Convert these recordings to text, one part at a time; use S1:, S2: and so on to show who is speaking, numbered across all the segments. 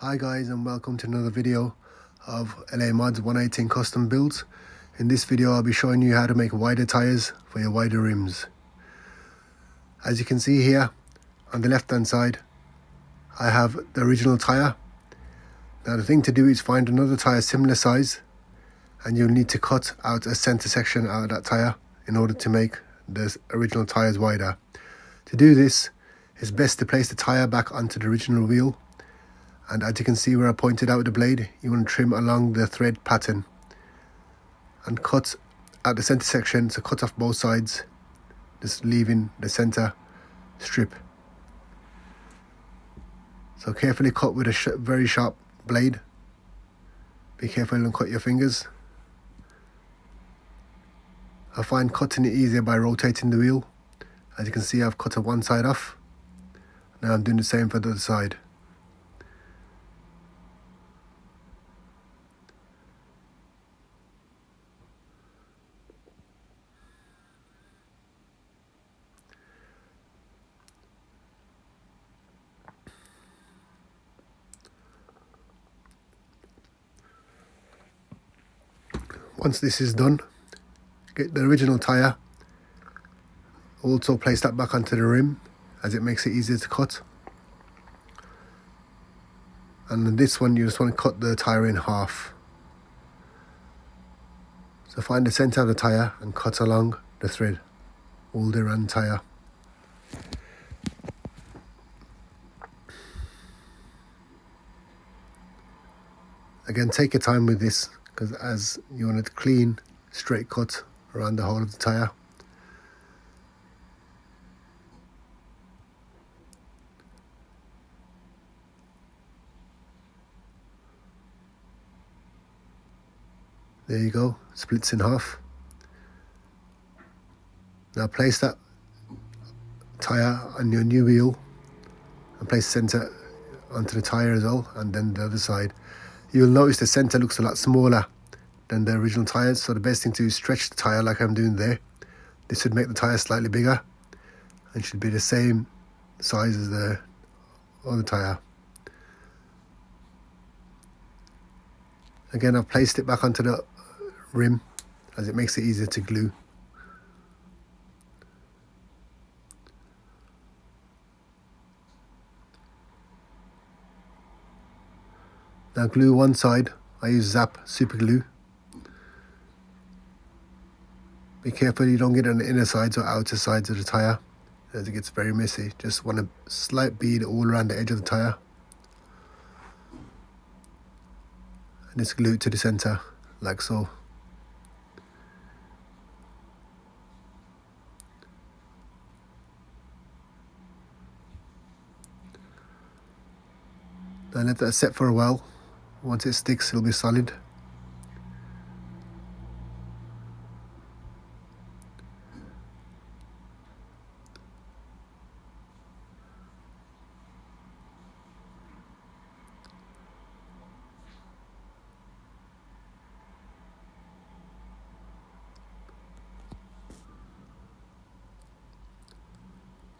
S1: Hi guys, and welcome to another video of LA Mods 118 custom builds. In this video I'll be showing you how to make wider tyres for your wider rims. As you can see here on the left hand side I have the original tyre. Now the thing to do is find another tyre similar size, and you'll need to cut out a centre section out of that tyre in order to make the original tyres wider. To do this, it's best to place the tyre back onto the original wheel, and as you can see where I pointed out with the blade, you want to trim along the thread pattern and cut out the centre section, so cut off both sides, just leaving the centre strip. So carefully cut with a very sharp blade. Be careful and cut your fingers. I find cutting it easier by rotating the wheel. As you can see, I've cut one side off. Now I'm doing the same for the other side. Once this is done, get the original tyre, also place that back onto the rim as it makes it easier to cut. And in this one you just want to cut the tyre in half. So find the centre of the tyre and cut along the thread all the way around the tyre. Again, take your time with this, because as you want a clean straight cut around the whole of the tyre. There you go, splits in half. Now place that tyre on your new wheel and place the centre onto the tyre as well, and then the other side. You'll notice the centre looks a lot smaller than the original tyres, so the best thing to do is stretch the tyre like I'm doing there. This should make the tyre slightly bigger and should be the same size as the other tyre. Again, I've placed it back onto the rim as it makes it easier to glue. Now glue one side. I use Zap super glue. Be careful you don't get on the inner sides or outer sides of the tyre, as it gets very messy. Just want a slight bead all around the edge of the tyre. And just glue it to the centre, like so. Now let that set for a while. Once it sticks, it'll be solid.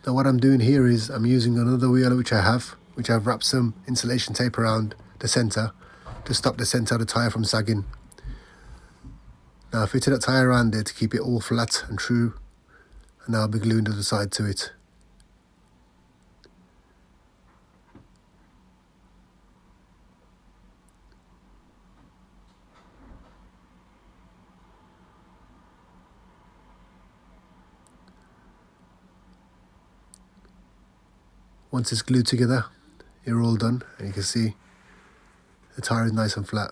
S1: Now what I'm doing here is I'm using another wheel which I've wrapped some insulation tape around the centre to stop the centre of the tyre from sagging. Now I fitted that tyre around there to keep it all flat and true, and now I'll be gluing the other side to it. Once it's glued together, you're all done, and you can see the tyre is nice and flat.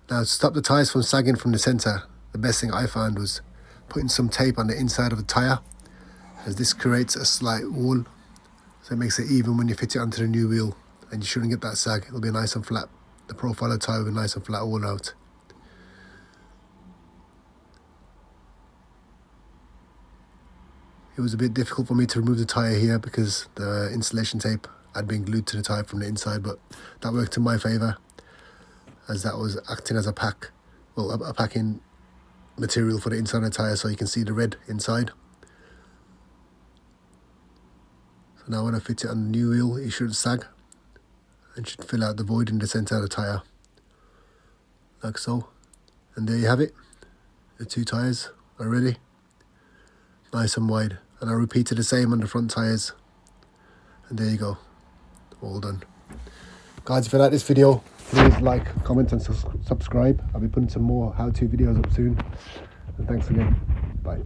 S1: Now to stop the tyres from sagging from the centre, the best thing I found was putting some tape on the inside of the tyre, as this creates a slight wall, so it makes it even when you fit it onto the new wheel, and you shouldn't get that sag. It'll be nice and flat. The profile of the tyre will be nice and flat all out. It was a bit difficult for me to remove the tyre here because the insulation tape had been glued to the tyre from the inside, but that worked in my favour, as that was acting as a packing material for the inside of the tyre, so you can see the red inside. So Now when I fit it on the new wheel, it should sag and should fill out the void in the centre of the tyre, like so. And there you have it. The two tyres are ready, nice and wide. And I repeated the same on the front tyres. And there you go, all done. Guys, if you like this video, please like, comment and subscribe. I'll be putting some more how-to videos up soon. And thanks again. Bye.